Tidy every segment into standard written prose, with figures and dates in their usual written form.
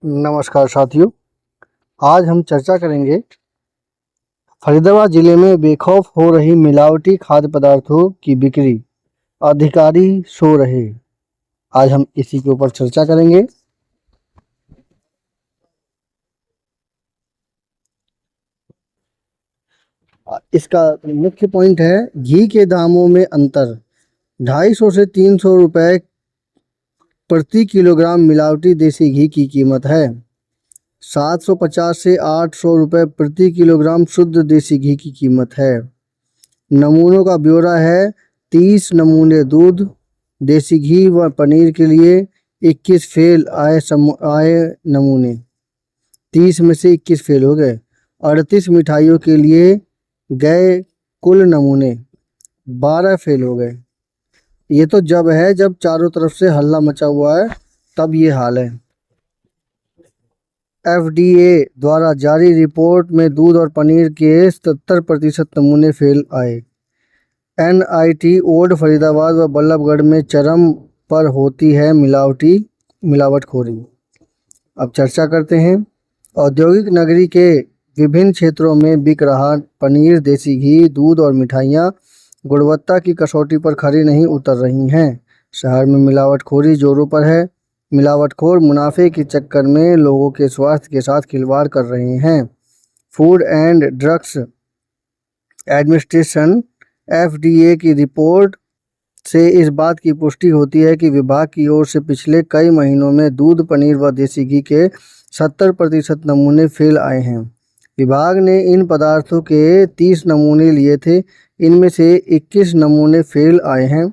नमस्कार साथियों। आज हम चर्चा करेंगे फरीदाबाद जिले में बेखौफ हो रही मिलावटी खाद्य पदार्थों की बिक्री, अधिकारी सो रहे। आज हम इसी के ऊपर चर्चा करेंगे। इसका मुख्य पॉइंट है घी के दामों में अंतर। 250 से 300 रुपए प्रति किलोग्राम मिलावटी देसी घी की कीमत है। 750 से 800 रुपए प्रति किलोग्राम शुद्ध देसी घी की कीमत है। नमूनों का ब्यौरा है। 30 नमूने दूध, देसी घी व पनीर के लिए 21 फेल आए नमूने। 30 में से 21 फेल हो गए। 38 मिठाइयों के लिए गए कुल नमूने, 12 फेल हो गए। ये तो जब चारों तरफ से हल्ला मचा हुआ है तब ये हाल है। FDA द्वारा जारी रिपोर्ट में दूध और पनीर के 77% नमूने फेल आए। NIT ओल्ड फरीदाबाद व बल्लभगढ़ में चरम पर होती है मिलावटखोरी। अब चर्चा करते हैं। औद्योगिक नगरी के विभिन्न क्षेत्रों में बिक रहा पनीर, देसी घी, दूध और मिठाइयाँ गुणवत्ता की कसौटी पर खरी नहीं उतर रही हैं। शहर में मिलावटखोरी जोरों पर है। मिलावटखोर मुनाफे के चक्कर में लोगों के स्वास्थ्य के साथ खिलवाड़ कर रहे हैं। Food and drugs administration FDA की रिपोर्ट से इस बात की पुष्टि होती है कि विभाग की ओर से पिछले कई महीनों में दूध, पनीर व देसी घी के 70% नमूने फेल आए हैं। विभाग ने इन पदार्थों के 30 नमूने लिए थे, इनमें से 21 नमूने फेल आए हैं।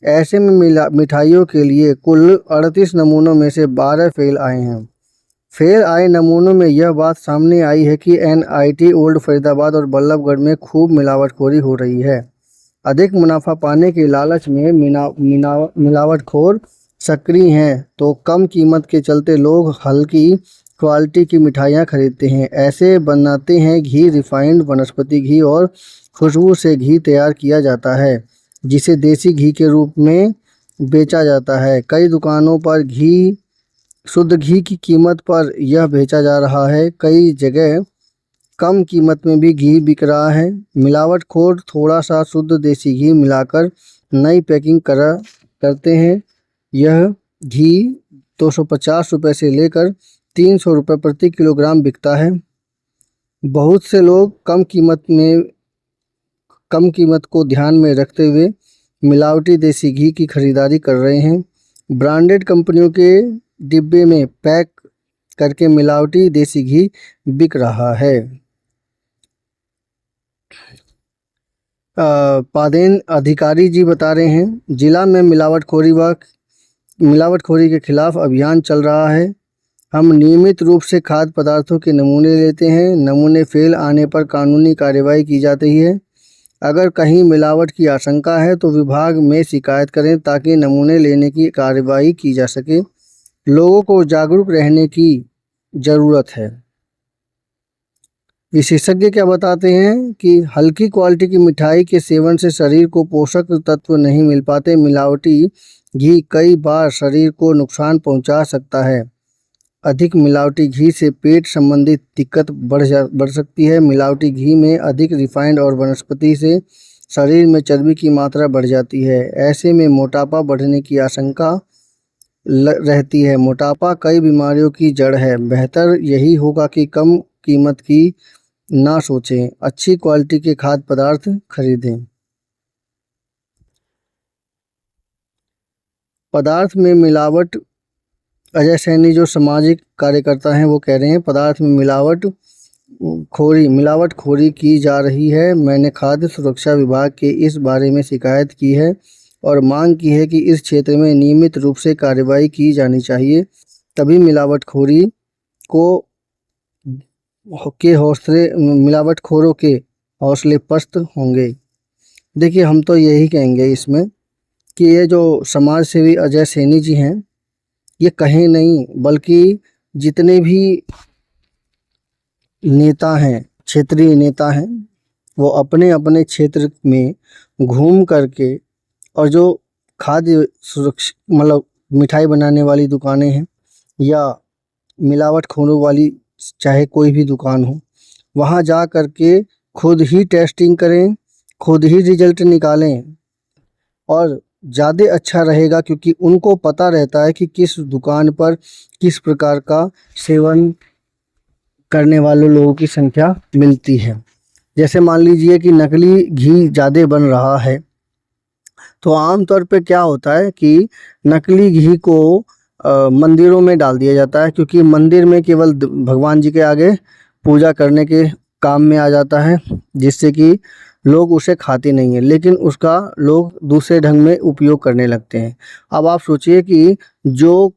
ऐसे में मिठाइयों के लिए कुल 38 नमूनों में से 12 फेल आए हैं। फेल आए नमूनों में यह बात सामने आई है कि NIT ओल्ड फरीदाबाद और बल्लभगढ़ में खूब मिलावटखोरी हो रही है। अधिक मुनाफा पाने के लालच में मिलावटखोर सक्रिय हैं, तो कम कीमत के चलते लोग हल्की क्वालिटी की मिठाइयाँ खरीदते हैं। ऐसे बनाते हैं घी। रिफाइंड वनस्पति घी और खुशबू से घी तैयार किया जाता है, जिसे देसी घी के रूप में बेचा जाता है। कई दुकानों पर शुद्ध घी की कीमत पर यह बेचा जा रहा है। कई जगह कम कीमत में भी घी बिक रहा है। मिलावटखोर थोड़ा सा शुद्ध देसी घी मिलाकर नई पैकिंग करते हैं। यह घी 250 रुपये से लेकर 300 रुपये प्रति किलोग्राम बिकता है। बहुत से लोग कम कीमत को ध्यान में रखते हुए मिलावटी देसी घी की खरीदारी कर रहे हैं। ब्रांडेड कंपनियों के डिब्बे में पैक करके मिलावटी देसी घी बिक रहा है। पादेन अधिकारी जी बता रहे हैं, जिला में मिलावटखोरी के खिलाफ अभियान चल रहा है। हम नियमित रूप से खाद्य पदार्थों के नमूने लेते हैं। नमूने फेल आने पर कानूनी कार्रवाई की जाती है। अगर कहीं मिलावट की आशंका है तो विभाग में शिकायत करें ताकि नमूने लेने की कार्रवाई की जा सके। लोगों को जागरूक रहने की ज़रूरत है। विशेषज्ञ क्या बताते हैं कि हल्की क्वालिटी की मिठाई के सेवन से शरीर को पोषक तत्व नहीं मिल पाते। मिलावटी घी कई बार शरीर को नुकसान पहुंचा सकता है। अधिक मिलावटी घी से पेट संबंधित दिक्कत बढ़ सकती है। मिलावटी घी में अधिक रिफाइंड और वनस्पति से शरीर में चर्बी की मात्रा बढ़ जाती है। ऐसे में मोटापा बढ़ने की आशंका रहती है। मोटापा कई बीमारियों की जड़ है। बेहतर यही होगा कि कम कीमत की ना सोचें, अच्छी क्वालिटी के खाद्य पदार्थ खरीदें। पदार्थ में मिलावट, अजय सैनी जो सामाजिक कार्यकर्ता हैं वो कह रहे हैं पदार्थ में मिलावटखोरी की जा रही है। मैंने खाद्य सुरक्षा विभाग के इस बारे में शिकायत की है और मांग की है कि इस क्षेत्र में नियमित रूप से कार्रवाई की जानी चाहिए, तभी मिलावटखोरों के हौसले पस्त होंगे। देखिए, हम तो यही कहेंगे इसमें कि ये जो समाज सेवी अजय सैनी जी हैं, ये कहीं नहीं बल्कि जितने भी नेता हैं, क्षेत्रीय नेता हैं, वो अपने अपने क्षेत्र में घूम करके और जो खाद्य सुरक्षा मिठाई बनाने वाली दुकानें हैं या मिलावटखोरों वाली चाहे कोई भी दुकान हो, वहाँ जा कर के खुद ही टेस्टिंग करें, खुद ही रिजल्ट निकालें और ज़्यादा अच्छा रहेगा, क्योंकि उनको पता रहता है कि किस दुकान पर किस प्रकार का सेवन करने वाले लोगों की संख्या मिलती है। जैसे मान लीजिए कि नकली घी ज़्यादा बन रहा है, तो आम तौर पे क्या होता है कि नकली घी को मंदिरों में डाल दिया जाता है, क्योंकि मंदिर में केवल भगवान जी के आगे पूजा करने के काम में आ जाता है, जिससे कि लोग उसे खाते नहीं हैं, लेकिन उसका लोग दूसरे ढंग में उपयोग करने लगते हैं। अब आप सोचिए कि जो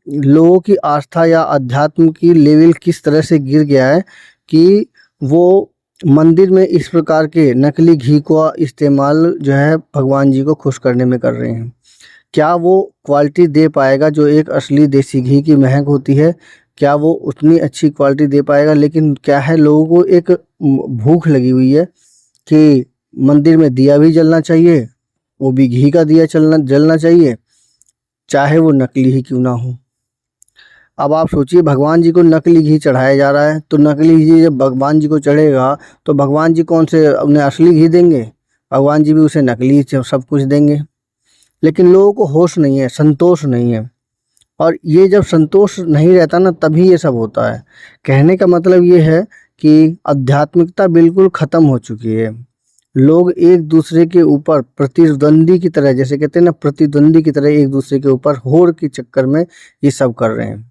लोगों की आस्था या अध्यात्म की लेवल किस तरह से गिर गया है कि वो मंदिर में इस प्रकार के नकली घी का इस्तेमाल जो है भगवान जी को खुश करने में कर रहे हैं। क्या वो क्वालिटी दे पाएगा जो एक असली देसी घी की महक होती है? क्या वो उतनी अच्छी क्वालिटी दे पाएगा? लेकिन क्या है, लोगों को एक भूख लगी हुई है कि मंदिर में दिया भी जलना चाहिए, वो भी घी का दिया जलना चाहिए, चाहे वो नकली ही क्यों ना हो। अब आप सोचिए, भगवान जी को नकली घी चढ़ाया जा रहा है, तो नकली घी जब भगवान जी को चढ़ेगा तो भगवान जी कौन से उन्हें असली घी देंगे? भगवान जी भी उसे नकली सब कुछ देंगे। लेकिन लोगों को होश नहीं है, संतोष नहीं है, और ये जब संतोष नहीं रहता ना, तभी ये सब होता है। कहने का मतलब ये है कि आध्यात्मिकता बिल्कुल ख़त्म हो चुकी है। लोग एक दूसरे के ऊपर प्रतिद्वंदी की तरह, जैसे कहते हैं ना, प्रतिद्वंदी की तरह एक दूसरे के ऊपर होड़ के चक्कर में ये सब कर रहे हैं।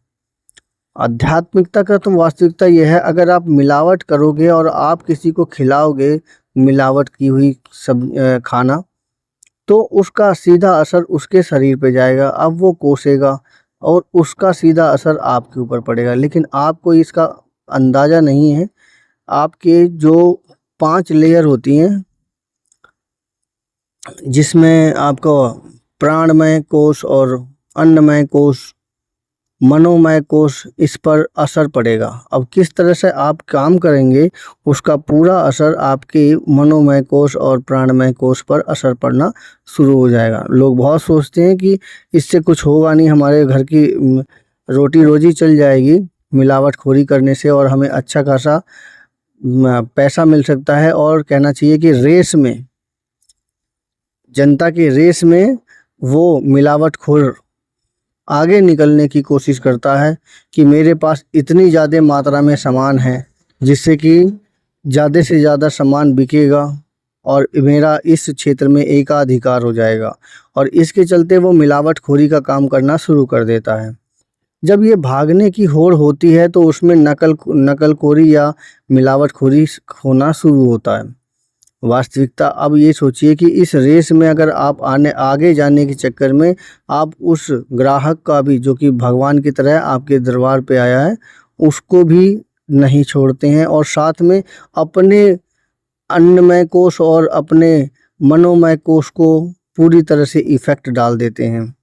आध्यात्मिकता का तो वास्तविकता यह है, अगर आप मिलावट करोगे और आप किसी को खिलाओगे मिलावट की हुई सब खाना, तो उसका सीधा असर उसके शरीर पे जाएगा। अब वो कोसेगा और उसका सीधा असर आपके ऊपर पड़ेगा, लेकिन आपको इसका अंदाज़ा नहीं है। आपके जो 5 लेयर होती हैं, जिसमें आपका प्राणमय कोश और अन्नमय कोश, मनोमय कोश, इस पर असर पड़ेगा। अब किस तरह से आप काम करेंगे, उसका पूरा असर आपके मनोमय कोश और प्राणमय कोश पर असर पड़ना शुरू हो जाएगा। लोग बहुत सोचते हैं कि इससे कुछ होगा नहीं, हमारे घर की रोटी रोजी चल जाएगी मिलावटखोरी करने से, और हमें अच्छा खासा पैसा मिल सकता है। और कहना चाहिए कि रेस में, जनता की रेस में वो मिलावटखोर आगे निकलने की कोशिश करता है कि मेरे पास इतनी ज़्यादा मात्रा में सामान है, जिससे कि ज़्यादा से ज़्यादा सामान बिकेगा और मेरा इस क्षेत्र में एकाधिकार हो जाएगा, और इसके चलते वो मिलावटखोरी का काम करना शुरू कर देता है। जब ये भागने की होड़ होती है तो उसमें नकलखोरी या मिलावटखोरी होना शुरू होता है। वास्तविकता, अब ये सोचिए कि इस रेस में अगर आप आगे जाने के चक्कर में आप उस ग्राहक का भी, जो कि भगवान की तरह आपके दरबार पे आया है, उसको भी नहीं छोड़ते हैं, और साथ में अपने अन्नमय कोश और अपने मनोमय कोश को पूरी तरह से इफ़ेक्ट डाल देते हैं।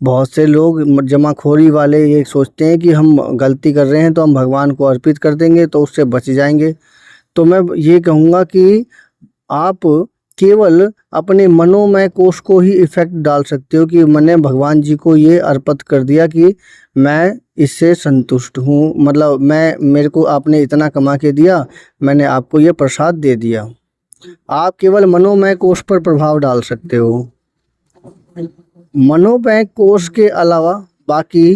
बहुत से लोग जमाखोरी वाले ये सोचते हैं कि हम गलती कर रहे हैं तो हम भगवान को अर्पित कर देंगे तो उससे बच जाएंगे। तो मैं ये कहूँगा कि आप केवल अपने मनोमय कोश को ही इफ़ेक्ट डाल सकते हो कि मैंने भगवान जी को ये अर्पित कर दिया कि मैं इससे संतुष्ट हूँ, मतलब मेरे को आपने इतना कमा के दिया, मैंने आपको ये प्रसाद दे दिया। आप केवल मनोमय कोश पर प्रभाव डाल सकते हो। मनोमय कोश के अलावा बाकी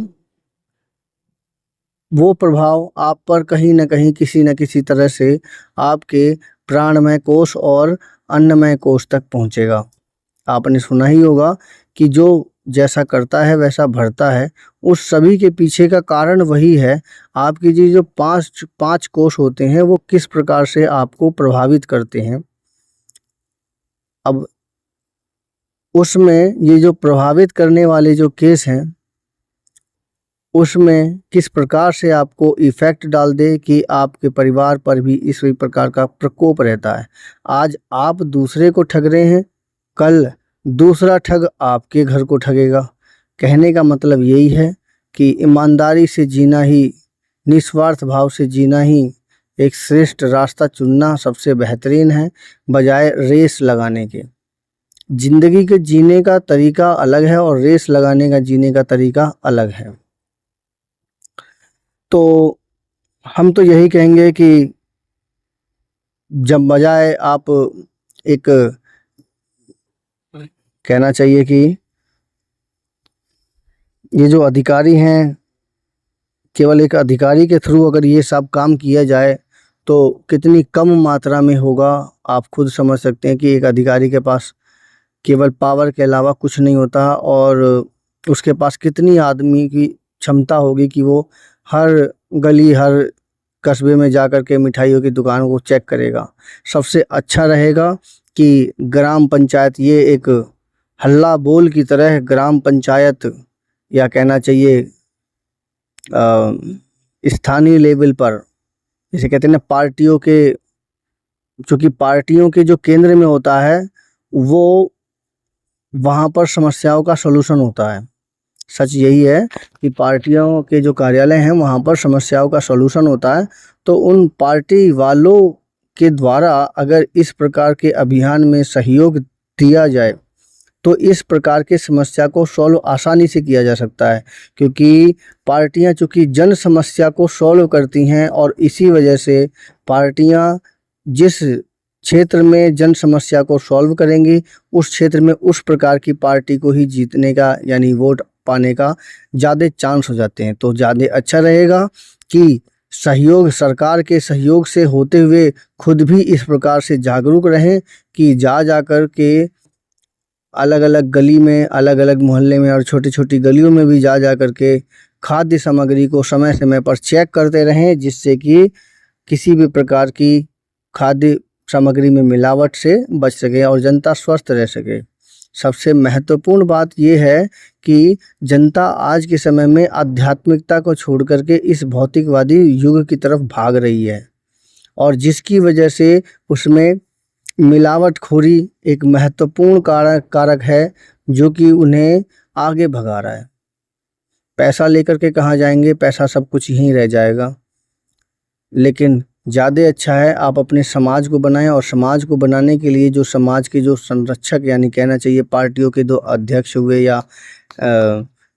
वो प्रभाव आप पर कहीं न कहीं किसी न किसी तरह से आपके प्राणमय कोश और अन्नमय कोश तक पहुँचेगा। आपने सुना ही होगा कि जो जैसा करता है वैसा भरता है। उस सभी के पीछे का कारण वही है। आपकी जी जो 5 कोश होते हैं वो किस प्रकार से आपको प्रभावित करते हैं। अब उसमें ये जो प्रभावित करने वाले जो केस हैं, उसमें किस प्रकार से आपको इफ़ेक्ट डाल दे कि आपके परिवार पर भी इसी प्रकार का प्रकोप रहता है। आज आप दूसरे को ठग रहे हैं, कल दूसरा ठग आपके घर को ठगेगा। कहने का मतलब यही है कि ईमानदारी से जीना ही, निस्वार्थ भाव से जीना ही एक श्रेष्ठ रास्ता चुनना सबसे बेहतरीन है, बजाय रेस लगाने के। ज़िंदगी के जीने का तरीका अलग है और रेस लगाने का जीने का तरीका अलग है। तो हम तो यही कहेंगे कि जब बजाय आप एक कहना चाहिए कि ये जो अधिकारी हैं, केवल एक अधिकारी के थ्रू अगर ये सब काम किया जाए तो कितनी कम मात्रा में होगा। आप खुद समझ सकते हैं कि एक अधिकारी के पास केवल पावर के अलावा कुछ नहीं होता और उसके पास कितनी आदमी की क्षमता होगी कि वो हर गली हर कस्बे में जा कर के मिठाइयों की दुकानों को चेक करेगा। सबसे अच्छा रहेगा कि ग्राम पंचायत, ये एक हल्ला बोल की तरह ग्राम पंचायत, या कहना चाहिए स्थानीय लेवल पर, जैसे कहते हैं ना पार्टियों के, चूँकि पार्टियों के जो केंद्र में होता है वो वहाँ पर समस्याओं का सलूशन होता है। सच यही है कि पार्टियों के जो कार्यालय हैं वहाँ पर समस्याओं का सलूशन होता है। तो उन पार्टी वालों के द्वारा अगर इस प्रकार के अभियान में सहयोग दिया जाए तो इस प्रकार के समस्या को सॉल्व आसानी से किया जा सकता है, क्योंकि पार्टियां चूँकि जन समस्या को सॉल्व करती हैं और इसी वजह से पार्टियां जिस क्षेत्र में जन समस्या को सॉल्व करेंगी उस क्षेत्र में उस प्रकार की पार्टी को ही जीतने का यानी वोट पाने का ज़्यादा चांस हो जाते हैं। तो ज़्यादा अच्छा रहेगा कि सहयोग, सरकार के सहयोग से होते हुए खुद भी इस प्रकार से जागरूक रहें कि जा कर के अलग अलग गली में, अलग अलग मोहल्ले में और छोटी छोटी गलियों में भी जा कर के खाद्य सामग्री को समय समय पर चेक करते रहें, जिससे कि किसी भी प्रकार की खाद्य सामग्री में मिलावट से बच सके और जनता स्वस्थ रह सके। सबसे महत्वपूर्ण बात यह है कि जनता आज के समय में आध्यात्मिकता को छोड़ करके इस भौतिकवादी युग की तरफ भाग रही है और जिसकी वजह से उसमें मिलावटखोरी एक महत्वपूर्ण कारक है जो कि उन्हें आगे भगा रहा है। पैसा लेकर के कहाँ जाएंगे, पैसा सब कुछ यहीं रह जाएगा। लेकिन ज़्यादा अच्छा है आप अपने समाज को बनाएं और समाज को बनाने के लिए जो समाज के जो संरक्षक यानी कहना चाहिए पार्टियों के जो अध्यक्ष हुए या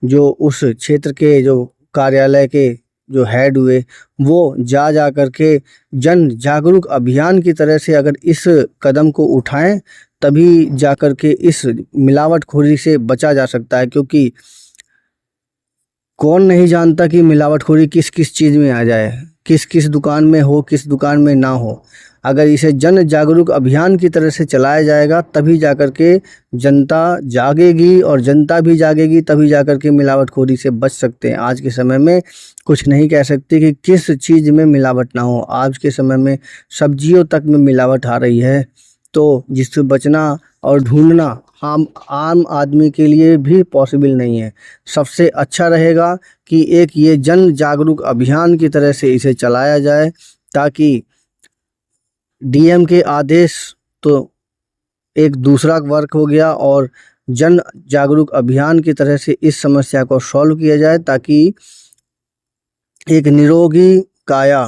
जो उस क्षेत्र के जो कार्यालय के जो हेड हुए वो जा कर के जन जागरूक अभियान की तरह से अगर इस कदम को उठाएं तभी जा कर के इस मिलावटखोरी से बचा जा सकता है। क्योंकि कौन नहीं जानता कि मिलावटखोरी किस किस चीज़ में आ जाए, किस किस दुकान में हो, किस दुकान में ना हो। अगर इसे जन जागरूक अभियान की तरह से चलाया जाएगा तभी जाकर के जनता जागेगी और जनता भी जागेगी तभी जाकर के मिलावटखोरी से बच सकते हैं। आज के समय में कुछ नहीं कह सकते कि किस चीज़ में मिलावट ना हो। आज के समय में सब्जियों तक में मिलावट आ रही है, तो जिससे बचना और ढूंढना आम आदमी के लिए भी पॉसिबल नहीं है। सबसे अच्छा रहेगा कि एक ये जन जागरूक अभियान की तरह से इसे चलाया जाए ताकि डीएम के आदेश तो एक दूसरा वर्क हो गया और जन जागरूक अभियान की तरह से इस समस्या को सॉल्व किया जाए ताकि एक निरोगी काया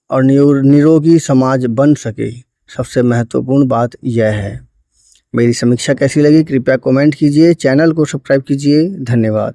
और निरोगी समाज बन सके। सबसे महत्वपूर्ण बात यह है। मेरी समीक्षा कैसी लगी कृपया कमेंट कीजिए, चैनल को सब्सक्राइब कीजिए। धन्यवाद।